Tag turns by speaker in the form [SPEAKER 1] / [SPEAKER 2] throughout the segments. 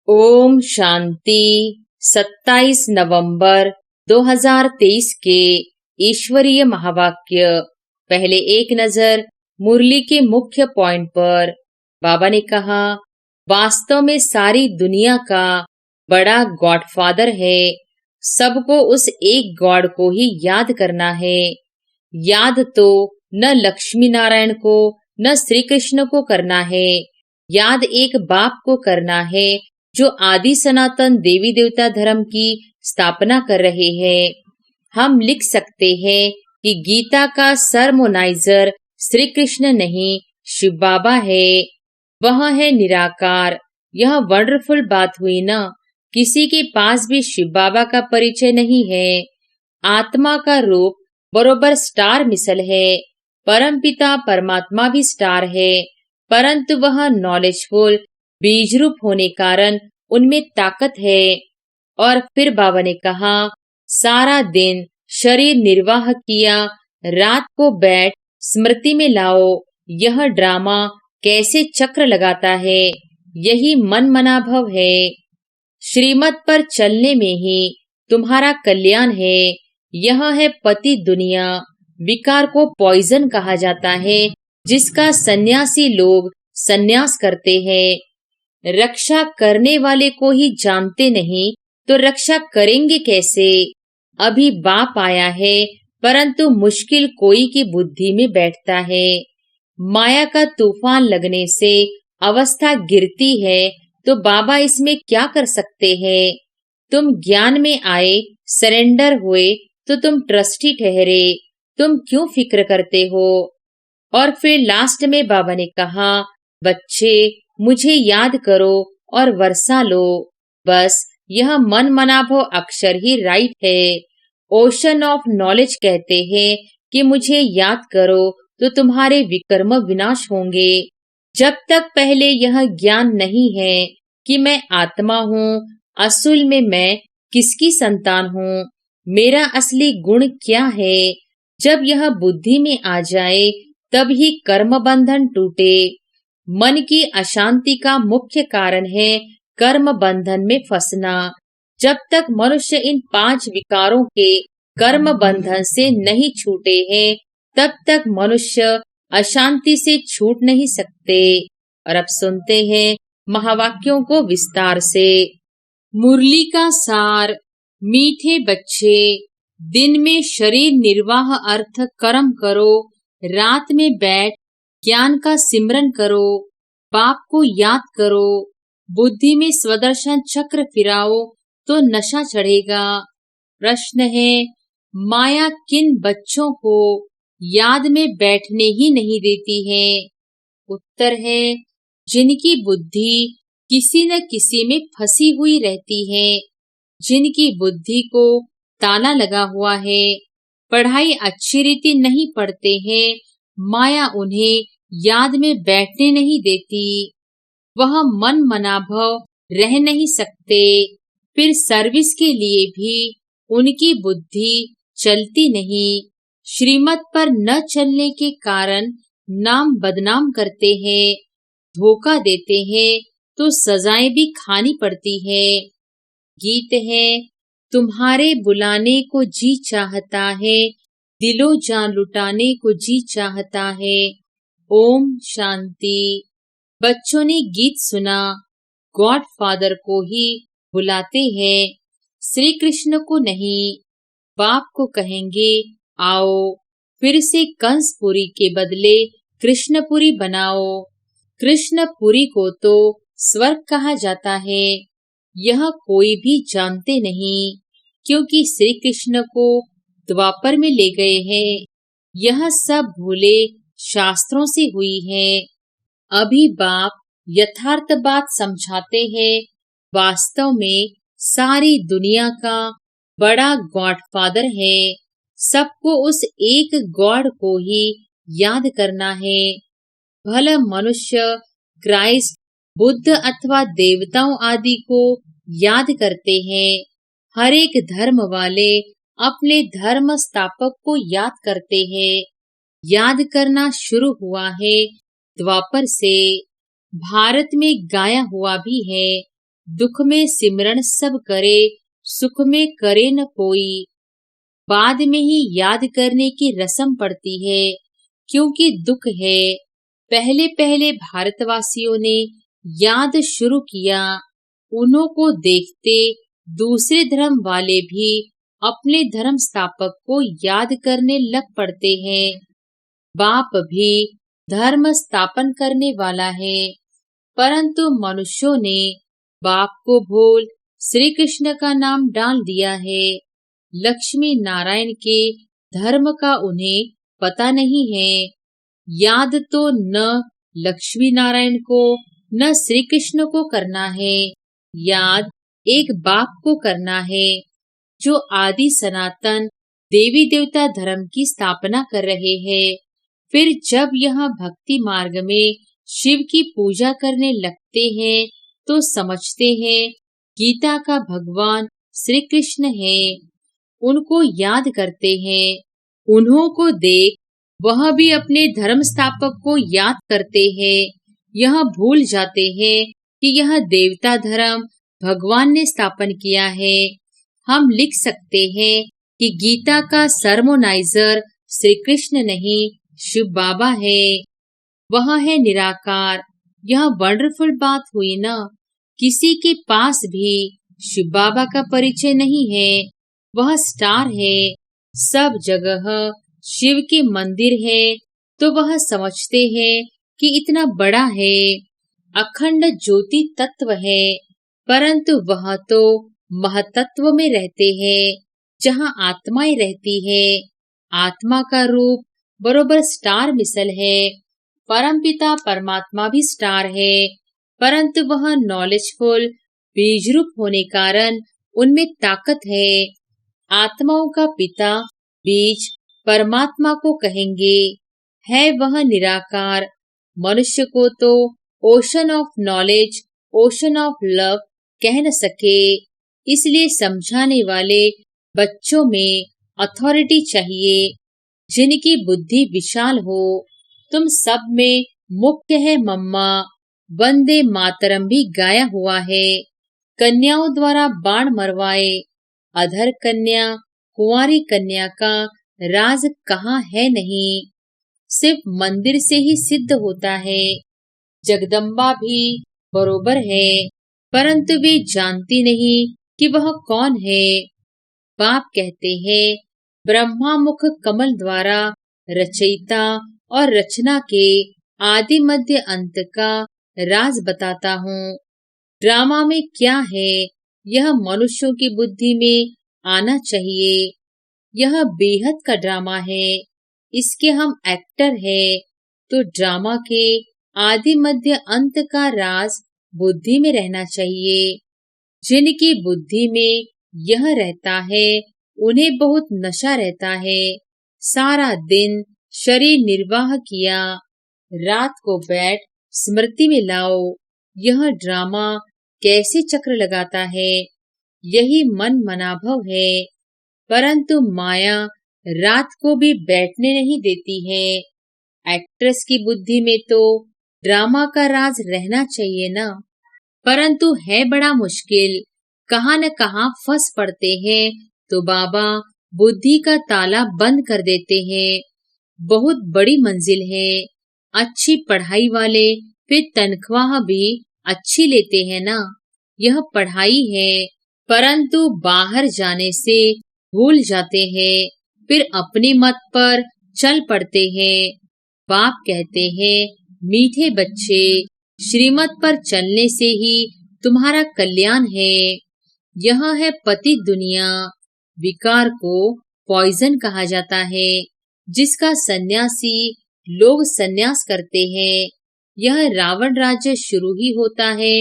[SPEAKER 1] ओम शांति। 27 नवंबर 2023 के ईश्वरीय महावाक्य। पहले एक नजर मुरली के मुख्य पॉइंट पर। बाबा ने कहा, वास्तव में सारी दुनिया का बड़ा गॉडफादर है। सबको उस एक गॉड को ही याद करना है। याद तो न लक्ष्मी नारायण को न श्री कृष्ण को करना है। याद एक बाप को करना है जो आदि सनातन देवी देवता धर्म की स्थापना कर रहे हैं। हम लिख सकते हैं कि गीता का सरमोनाइजर श्री कृष्ण नहीं, शिव बाबा है। वह है निराकार। यह वंडरफुल बात हुई ना। किसी के पास भी शिव बाबा का परिचय नहीं है। आत्मा का रूप बरोबर स्टार मिसल है। परमपिता परमात्मा भी स्टार है, परंतु वह नॉलेजफुल बीज रूप होने कारण उनमें ताकत है। और फिर बाबा ने कहा, सारा दिन शरीर निर्वाह किया, रात को बैठ स्मृति में लाओ यह ड्रामा कैसे चक्र लगाता है। यही मन मनाभव है। श्रीमत पर चलने में ही तुम्हारा कल्याण है। यह है पति दुनिया। विकार को पॉइजन कहा जाता है, जिसका सन्यासी लोग सन्यास करते हैं। रक्षा करने वाले को ही जानते नहीं तो रक्षा करेंगे कैसे। अभी बाप आया है, परंतु मुश्किल कोई की बुद्धि में बैठता है। माया का तूफान लगने से अवस्था गिरती है, तो बाबा इसमें क्या कर सकते हैं। तुम ज्ञान में आए, सरेंडर हुए, तो तुम ट्रस्टी ठहरे। तुम क्यों फिक्र करते हो। और फिर लास्ट में बाबा ने कहा, बच्चे मुझे याद करो और वर्षा लो। बस यह मन मनाभव अक्षर ही राइट है। ओशन ऑफ नॉलेज कहते हैं कि मुझे याद करो तो तुम्हारे विकर्म विनाश होंगे। जब तक पहले यह ज्ञान नहीं है कि मैं आत्मा हूँ, असल में मैं किसकी संतान हूँ, मेरा असली गुण क्या है। जब यह बुद्धि में आ जाए तब ही कर्म बंधन टूटे। मन की अशांति का मुख्य कारण है कर्म बंधन में फंसना। जब तक मनुष्य इन 5 विकारों के कर्म बंधन से नहीं छूटे हैं, तब तक मनुष्य अशांति से छूट नहीं सकते। और अब सुनते हैं महावाक्यों को विस्तार से। मुरली का सार। मीठे बच्चे, दिन में शरीर निर्वाह अर्थ कर्म करो, रात में बैठ ज्ञान का सिमरन करो, बाप को याद करो, बुद्धि में स्वदर्शन चक्र फिराओ तो नशा चढ़ेगा। प्रश्न है, माया किन बच्चों को याद में बैठने ही नहीं देती है। उत्तर है, जिनकी बुद्धि किसी न किसी में फंसी हुई रहती है, जिनकी बुद्धि को ताला लगा हुआ है, पढ़ाई अच्छी रीति नहीं पढ़ते हैं, माया उन्हें याद में बैठने नहीं देती। वह मन मनाभव रह नहीं सकते। फिर सर्विस के लिए भी उनकी बुद्धि चलती नहीं। श्रीमत पर न चलने के कारण नाम बदनाम करते हैं, धोखा देते हैं तो सजाएं भी खानी पड़ती है। गीत है, तुम्हारे बुलाने को जी चाहता है, दिलो जान लुटाने को जी चाहता है। ओम शांति। बच्चों ने गीत सुना। गॉड फादर को ही बुलाते हैं, श्री कृष्ण को नहीं। बाप को कहेंगे, आओ फिर से कंसपुरी के बदले कृष्णपुरी बनाओ। कृष्णपुरी को तो स्वर्ग कहा जाता है। यह कोई भी जानते नहीं, क्योंकि श्री कृष्ण को द्वापर में ले गए हैं। यह सब भूले शास्त्रों से हुई है। अभी बाप यथार्थ बात समझाते हैं। वास्तव में सारी दुनिया का बड़ा गॉडफादर है। सबको उस एक गॉड को ही याद करना है। भला मनुष्य क्राइस्ट, बुद्ध अथवा देवताओं आदि को याद करते हैं। हर एक धर्म वाले अपने धर्म स्थापक को याद करते हैं। याद करना शुरू हुआ है द्वापर से। भारत में गाया हुआ भी है, दुख में सिमरन सब करे, सुख में करे न कोई। बाद में ही याद करने की रस्म पड़ती है, क्योंकि दुख है। पहले पहले भारतवासियों ने याद शुरू किया, उन्हों को देखते दूसरे धर्म वाले भी अपने धर्म स्थापक को याद करने लग पड़ते हैं। बाप भी धर्म स्थापन करने वाला है, परंतु मनुष्यों ने बाप को भूल श्री कृष्ण का नाम डाल दिया है। लक्ष्मी नारायण के धर्म का उन्हें पता नहीं है। याद तो न लक्ष्मी नारायण को न श्री कृष्ण को करना है, याद एक बाप को करना है, जो आदि सनातन देवी देवता धर्म की स्थापना कर रहे हैं। फिर जब यह भक्ति मार्ग में शिव की पूजा करने लगते हैं, तो समझते हैं गीता का भगवान श्री कृष्ण है। उनको याद करते हैं, उन्हों को देख वह भी अपने धर्म स्थापक को याद करते हैं। यह भूल जाते हैं कि यह देवता धर्म भगवान ने स्थापन किया है। हम लिख सकते हैं कि गीता का सरमोनाइजर श्री कृष्ण नहीं, शिव बाबा है। वह है निराकार। यह वंडरफुल बात हुई ना। किसी के पास भी शिव बाबा का परिचय नहीं है। वह स्टार है। सब जगह शिव के मंदिर है, तो वह समझते हैं कि इतना बड़ा है। अखंड ज्योति तत्व है, परंतु वह तो महतत्व में रहते हैं, जहाँ आत्माएं रहती है। आत्मा का रूप बरोबर स्टार मिसल है। परमपिता परमात्मा भी स्टार है, परंतु वह नॉलेजफुल बीज रूप होने कारण उनमें ताकत है। आत्माओं का पिता बीज परमात्मा को कहेंगे, है वह निराकार। मनुष्य को तो ocean of knowledge, ocean of love कह न सके, इसलिए समझाने वाले बच्चों में अथॉरिटी चाहिए, जिनकी बुद्धि विशाल हो। तुम सब में मुख्य है मम्मा। वंदे मातरम भी गाया हुआ है। कन्याओं द्वारा बाण मरवाए। अधर कन्या, कुंवारी कन्या का राज कहाँ है नहीं, सिर्फ मंदिर से ही सिद्ध होता है। जगदम्बा भी बरोबर है, परंतु वे जानती नहीं कि वह कौन है। बाप कहते हैं, ब्रह्मा मुख कमल द्वारा रचयिता और रचना के आदि मध्य अंत का राज बताता हूँ। ड्रामा में क्या है, यह मनुष्यों की बुद्धि में आना चाहिए। यह बेहद का ड्रामा है, इसके हम एक्टर हैं, तो ड्रामा के आदि मध्य अंत का राज बुद्धि में रहना चाहिए। जिनकी बुद्धि में यह रहता है, उन्हें बहुत नशा रहता है। सारा दिन शरीर निर्वाह किया, रात को बैठ स्मृति में लाओ। यह ड्रामा कैसे चक्र लगाता है, यही मन मनाभव है। परंतु माया रात को भी बैठने नहीं देती है। एक्ट्रेस की बुद्धि में तो ड्रामा का राज रहना चाहिए ना, परंतु है बड़ा मुश्किल। कहाँ न कहाँ फंस पड़ते हैं, तो बाबा बुद्धि का ताला बंद कर देते हैं। बहुत बड़ी मंजिल है। अच्छी पढ़ाई वाले फिर तनख्वाह भी अच्छी लेते हैं ना, यह पढ़ाई है। परंतु बाहर जाने से भूल जाते हैं, फिर अपनी मत पर चल पड़ते हैं। बाप कहते हैं, मीठे बच्चे, श्रीमत पर चलने से ही तुम्हारा कल्याण है। यह है पति दुनिया। विकार को पॉइजन कहा जाता है, जिसका सन्यासी लोग सन्यास करते हैं। यह रावण राज्य शुरू ही होता है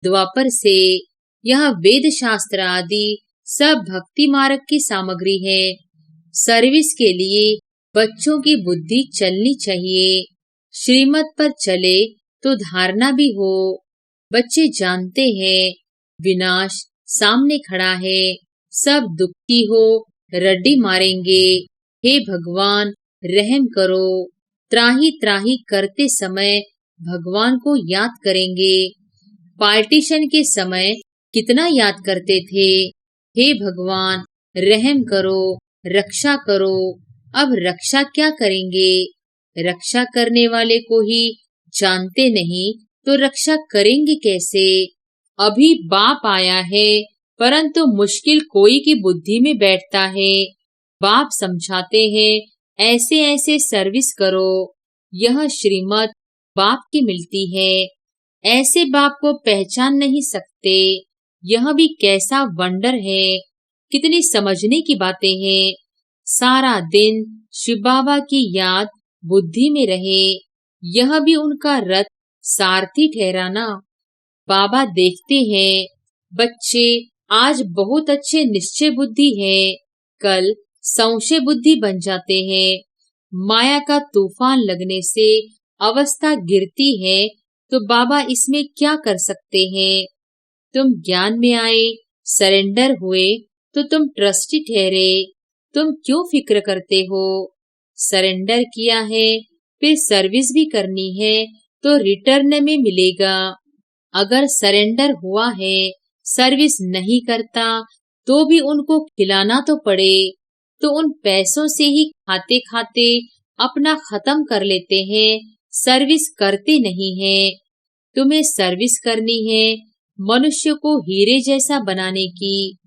[SPEAKER 1] द्वापर से। यह वेद शास्त्र आदि सब भक्ति मार्ग की सामग्री है। सर्विस के लिए बच्चों की बुद्धि चलनी चाहिए। श्रीमत पर चले तो धारणा भी हो। बच्चे जानते हैं विनाश सामने खड़ा है, सब दुखी हो रड्डी मारेंगे। हे भगवान रहम करो। त्राही त्राही करते समय भगवान को याद करेंगे। पार्टीशन के समय कितना याद करते थे, हे भगवान रहम करो, रक्षा करो। अब रक्षा क्या करेंगे? रक्षा करने वाले को ही जानते नहीं तो रक्षा करेंगे कैसे? अभी बाप आया है, परंतु मुश्किल कोई की बुद्धि में बैठता है। बाप समझाते हैं, ऐसे ऐसे सर्विस करो। यह श्रीमत बाप की मिलती है। ऐसे बाप को पहचान नहीं सकते। यह भी कैसा वंडर है, कितनी समझने की बातें हैं। सारा दिन शिव बाबा की याद बुद्धि में रहे, यह भी उनका रथ सारथी ठहराना। बाबा देखते हैं, बच्चे आज बहुत अच्छे निश्चय बुद्धि है, कल संशय बुद्धि बन जाते हैं। माया का तूफान लगने से अवस्था गिरती है, तो बाबा इसमें क्या कर सकते हैं? तुम ज्ञान में आए, सरेंडर हुए, तो तुम ट्रस्टी ठहरे। तुम क्यों फिक्र करते हो? सरेंडर किया है, फिर सर्विस भी करनी है, तो रिटर्न में मिलेगा। अगर सरेंडर हुआ है, सर्विस नहीं करता, तो भी उनको खिलाना तो पड़े। तो उन पैसों से ही खाते खाते अपना खत्म कर लेते हैं, सर्विस करते नहीं हैं। तुम्हें सर्विस करनी है, मनुष्य को हीरे जैसा बनाने की,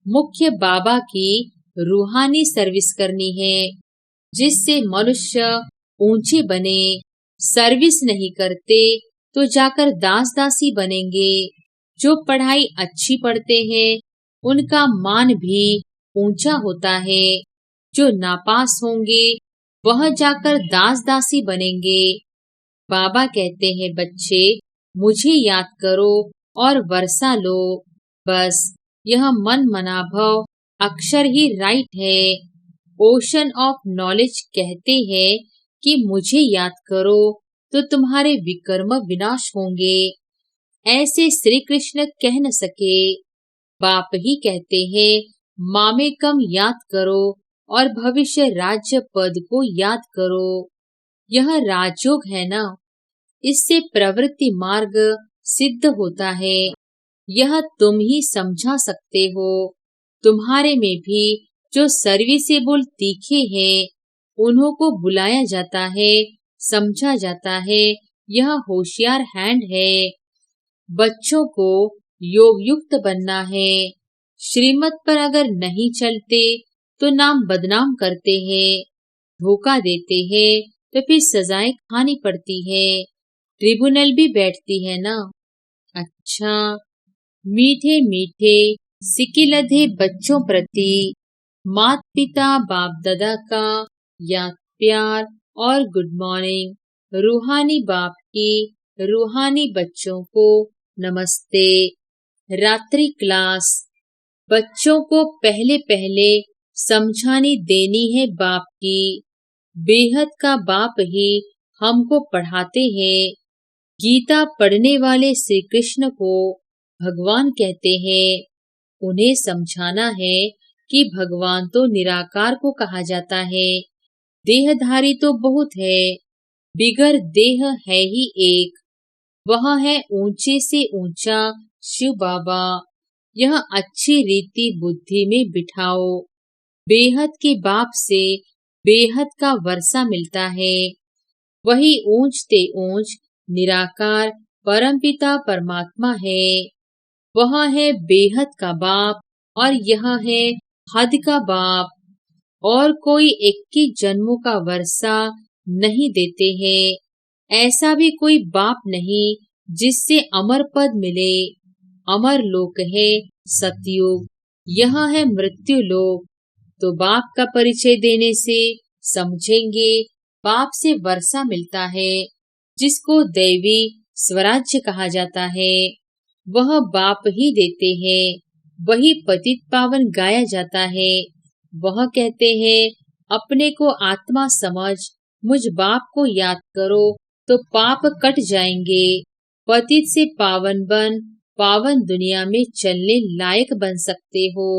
[SPEAKER 1] मुख्य बाबा की रूहानी सर्विस करनी है, जिससे मनुष्य ऊंचे बने। सर्विस नहीं करते तो जाकर दास दासी बनेंगे। जो पढ़ाई अच्छी पढ़ते हैं, उनका मान भी ऊंचा होता है। जो नापास होंगे, वह जाकर दास दासी बनेंगे। बाबा कहते हैं, बच्चे मुझे याद करो और वर्षा लो। बस यह मन मनाभव अक्षर ही राइट है। ओशन ऑफ नॉलेज कहते हैं कि मुझे याद करो तो तुम्हारे विकर्म विनाश होंगे। ऐसे श्री कृष्ण कह न सके। बाप ही कहते हैं, मामे कम याद करो और भविष्य राज्य पद को याद करो। यह राजयोग है ना, इससे प्रवृत्ति मार्ग सिद्ध होता है। यह तुम ही समझा सकते हो। तुम्हारे में भी जो सर्विसेबल तीखे हैं, उन्हों को बुलाया जाता है, समझा जाता है। यह होशियार हैंड है। बच्चों को योग युक्त बनना है। श्रीमत पर अगर नहीं चलते तो नाम बदनाम करते हैं, धोखा देते हैं, तो फिर सजाएं खानी पड़ती है। ट्रिब्यूनल भी बैठती है ना। अच्छा, मीठे मीठे सिकिलधे बच्चों प्रति माता पिता बाप दादा का याद प्यार और गुड मॉर्निंग। रूहानी बाप की रूहानी बच्चों को नमस्ते। रात्रि क्लास। बच्चों को पहले पहले समझानी देनी है बाप की। बेहद का बाप ही हमको पढ़ाते हैं। गीता पढ़ने वाले श्री कृष्ण को भगवान कहते हैं। उन्हें समझाना है कि भगवान तो निराकार को कहा जाता है। देहधारी तो बहुत है, बिगर देह है ही एक। वह है ऊंचे से ऊंचा शिव बाबा। यह अच्छी रीति बुद्धि में बिठाओ। बेहद के बाप से बेहद का वर्षा मिलता है। वही ऊंच ते ऊंच निराकार परमपिता परमात्मा है। वह है बेहद का बाप और यह है हद का बाप। और कोई 21 जन्मों का वर्षा नहीं देते हैं। ऐसा भी कोई बाप नहीं जिससे अमर पद मिले। अमर लोक है सतयुग, यह है मृत्यु लोक। तो बाप का परिचय देने से समझेंगे, बाप से वर्षा मिलता है, जिसको दैवी स्वराज्य कहा जाता है। वह बाप ही देते हैं। वही पतित पावन गाया जाता है। वह कहते हैं, अपने को आत्मा समझ मुझ बाप को याद करो तो पाप कट जाएंगे। पतित से पावन बन पावन दुनिया में चलने लायक बन सकते हो।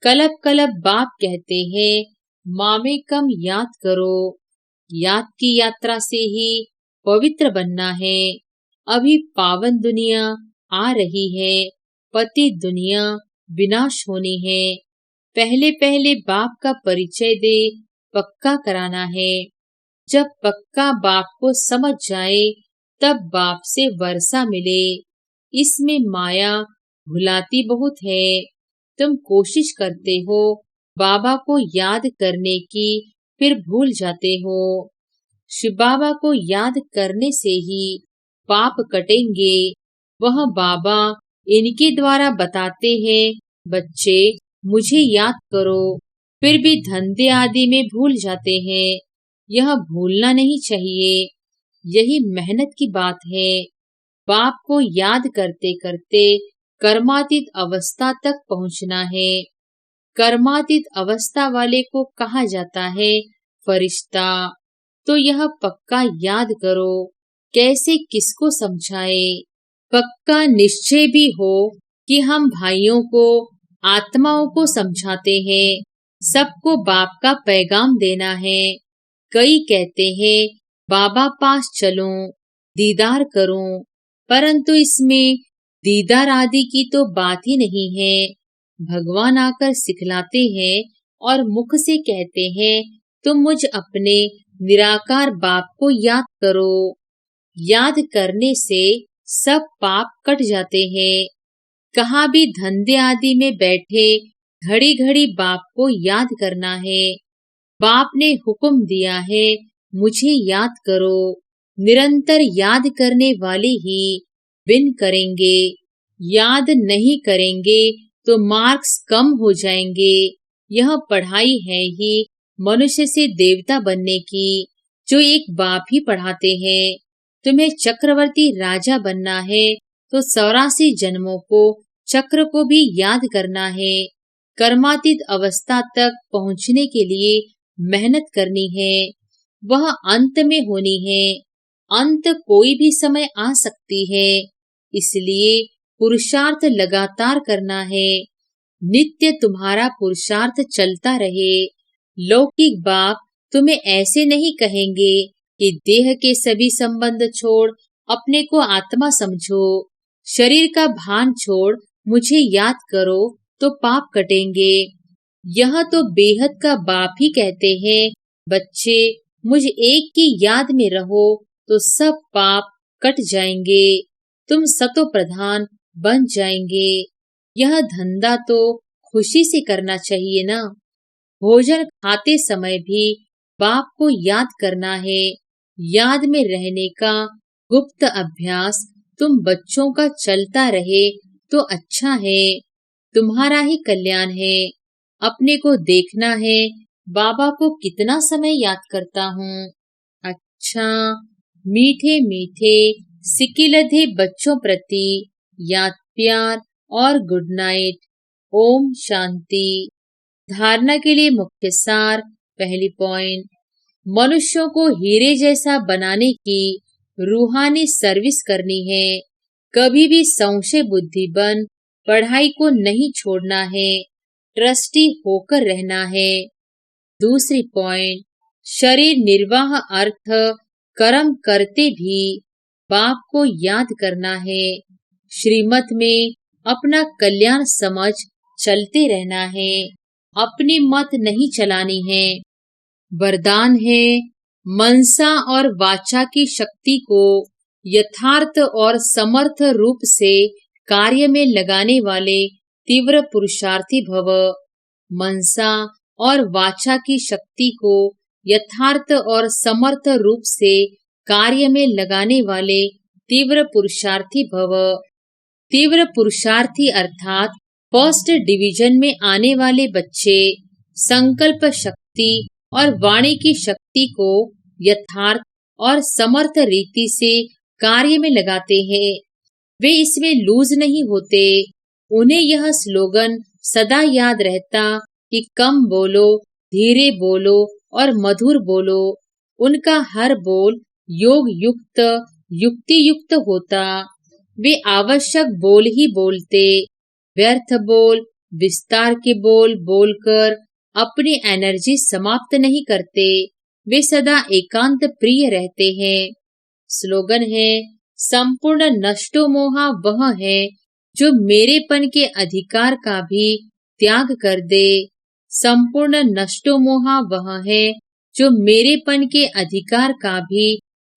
[SPEAKER 1] कलब कलब बाप कहते हैं, मामे कम याद करो। याद की यात्रा से ही पवित्र बनना है। अभी पावन दुनिया आ रही है, पति दुनिया विनाश होनी है। पहले पहले बाप का परिचय दे, पक्का कराना है। जब पक्का बाप को समझ जाए तब बाप से वर्षा मिले। इसमें माया भुलाती बहुत है। तुम कोशिश करते हो बाबा को याद करने की, फिर भूल जाते हो। शिव बाबा को याद करने से ही पाप कटेंगे। वह बाबा इनके द्वारा बताते हैं, बच्चे मुझे याद करो, फिर भी धंधे आदि में भूल जाते हैं। यह भूलना नहीं चाहिए, यही मेहनत की बात है। बाप को याद करते करते कर्मातीत अवस्था तक पहुंचना है। कर्मातीत अवस्था वाले को कहा जाता है फरिश्ता। तो यह पक्का याद करो, कैसे किसको समझाए। पक्का निश्चय भी हो कि हम भाइयों को, आत्माओं को समझाते हैं, सबको बाप का पैगाम देना है। कई कहते हैं बाबा पास चलो, दीदार करूं, परंतु इसमें दीदार आदि की तो बात ही नहीं है। भगवान आकर सिखलाते हैं और मुख से कहते हैं तुम मुझ अपने निराकार बाप को याद करो। याद करने से सब पाप कट जाते हैं। कहाँ भी धंधे आदि में बैठे घड़ी घड़ी बाप को याद करना है। बाप ने हुक्म दिया है मुझे याद करो। निरंतर याद करने वाले ही विन करेंगे। याद नहीं करेंगे तो मार्क्स कम हो जाएंगे। यह पढ़ाई है ही मनुष्य से देवता बनने की, जो एक बाप ही पढ़ाते हैं। तुम्हें चक्रवर्ती राजा बनना है तो 84 जन्मों को चक्र को भी याद करना है। कर्मातीत अवस्था तक पहुंचने के लिए मेहनत करनी है। वह अंत में होनी है। अंत कोई भी समय आ सकती है, इसलिए पुरुषार्थ लगातार करना है। नित्य तुम्हारा पुरुषार्थ चलता रहे। लौकिक बाप तुम्हें ऐसे नहीं कहेंगे कि देह के सभी संबंध छोड़ अपने को आत्मा समझो, शरीर का भान छोड़ मुझे याद करो तो पाप कटेंगे। यह तो बेहद का बाप ही कहते हैं, बच्चे मुझ एक की याद में रहो तो सब पाप कट जाएंगे, तुम सतो प्रधान बन जाएंगे। यह धंधा तो खुशी से करना चाहिए ना। भोजन खाते समय भी बाप को याद करना है। याद में रहने का गुप्त अभ्यास तुम बच्चों का चलता रहे तो अच्छा है, तुम्हारा ही कल्याण है। अपने को देखना है, बाबा को कितना समय याद करता हूँ। अच्छा, मीठे मीठे सिकिलधे बच्चों प्रति याद प्यार और गुड नाइट। ओम शांति। धारणा के लिए मुख्य सार। पहली पॉइंट, मनुष्यों को हीरे जैसा बनाने की रूहानी सर्विस करनी है। कभी भी संशय बुद्धि बन पढ़ाई को नहीं छोड़ना है, ट्रस्टी होकर रहना है। दूसरी पॉइंट, शरीर निर्वाह अर्थ कर्म करते भी बाप को याद करना है। श्रीमत में अपना कल्याण समझ चलते रहना है, अपनी मत नहीं चलानी है। वरदान है, मनसा और वाचा की शक्ति को यथार्थ और समर्थ रूप से कार्य में लगाने वाले तीव्र पुरुषार्थी भव। मनसा और वाचा की शक्ति को यथार्थ और समर्थ रूप से कार्य में लगाने वाले तीव्र पुरुषार्थी भव। तीव्र पुरुषार्थी अर्थात फर्स्ट डिवीजन में आने वाले बच्चे संकल्प शक्ति और वाणी की शक्ति को यथार्थ और समर्थ रीति से कार्य में लगाते हैं। वे इसमें लूज नहीं होते। उन्हें यह स्लोगन सदा याद रहता कि कम बोलो, धीरे बोलो और मधुर बोलो। उनका हर बोल योग युक्त, युक्ति युक्त होता। वे आवश्यक बोल ही बोलते। व्यर्थ बोल, विस्तार के बोल बोलकर अपनी एनर्जी समाप्त नहीं करते। वे सदा एकांत प्रिय रहते हैं। स्लोगन है, संपूर्ण नष्टो मोहा वह है जो मेरेपन के अधिकार का भी त्याग कर दे। संपूर्ण नष्टो मोहा वह है जो मेरेपन के अधिकार का भी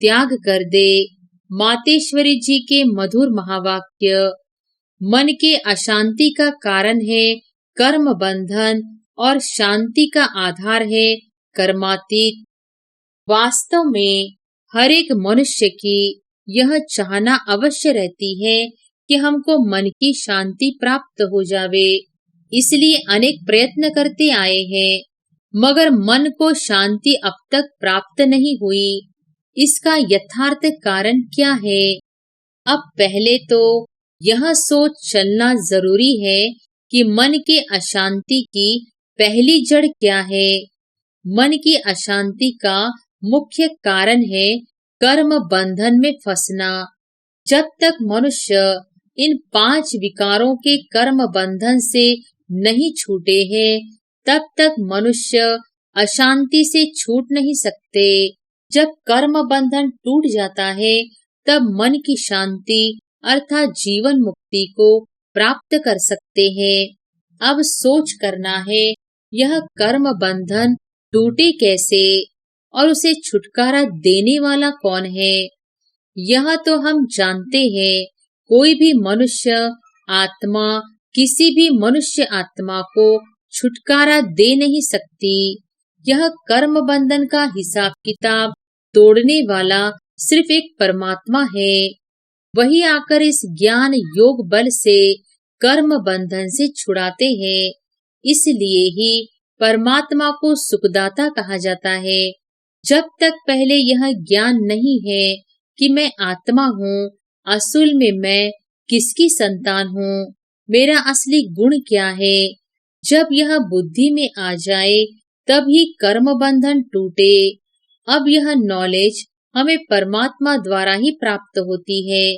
[SPEAKER 1] त्याग कर दे। मातेश्वरी जी के मधुर महावाक्य। मन के अशांति का कारण है कर्म बंधन और शांति का आधार है कर्मातीत। वास्तव में हर एक मनुष्य की यह चाहना अवश्य रहती है कि हमको मन की शांति प्राप्त हो जावे, इसलिए अनेक प्रयत्न करते आए हैं, मगर मन को शांति अब तक प्राप्त नहीं हुई। इसका यथार्थ कारण क्या है? अब पहले तो यह सोच चलना जरूरी है कि मन के अशांति की पहली जड़ क्या है। मन की अशांति का मुख्य कारण है कर्म बंधन में फंसना। जब तक मनुष्य इन 5 विकारों के कर्म बंधन से नहीं छूटे हैं, तब तक मनुष्य अशांति से छूट नहीं सकते। जब कर्म बंधन टूट जाता है, तब मन की शांति अर्थात जीवन मुक्ति को प्राप्त कर सकते हैं। अब सोच करना है, यह कर्म बंधन टूटे कैसे और उसे छुटकारा देने वाला कौन है? यह तो हम जानते हैं, कोई भी मनुष्य आत्मा किसी भी मनुष्य आत्मा को छुटकारा दे नहीं सकती। यह कर्म बंधन का हिसाब किताब तोड़ने वाला सिर्फ एक परमात्मा है। वही आकर इस ज्ञान योग बल से कर्म बंधन से छुड़ाते हैं। इसलिए ही परमात्मा को सुखदाता कहा जाता है। जब तक पहले यह ज्ञान नहीं है कि मैं आत्मा हूँ, असल में मैं किसकी संतान हूँ, मेरा असली गुण क्या है, जब यह बुद्धि में आ जाए तब ही कर्म बंधन टूटे। अब यह नॉलेज हमें परमात्मा द्वारा ही प्राप्त होती है,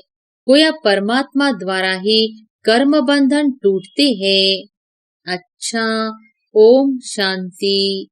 [SPEAKER 1] गोया परमात्मा द्वारा ही कर्म बंधन टूटते हैं। अच्छा, ओम शांति।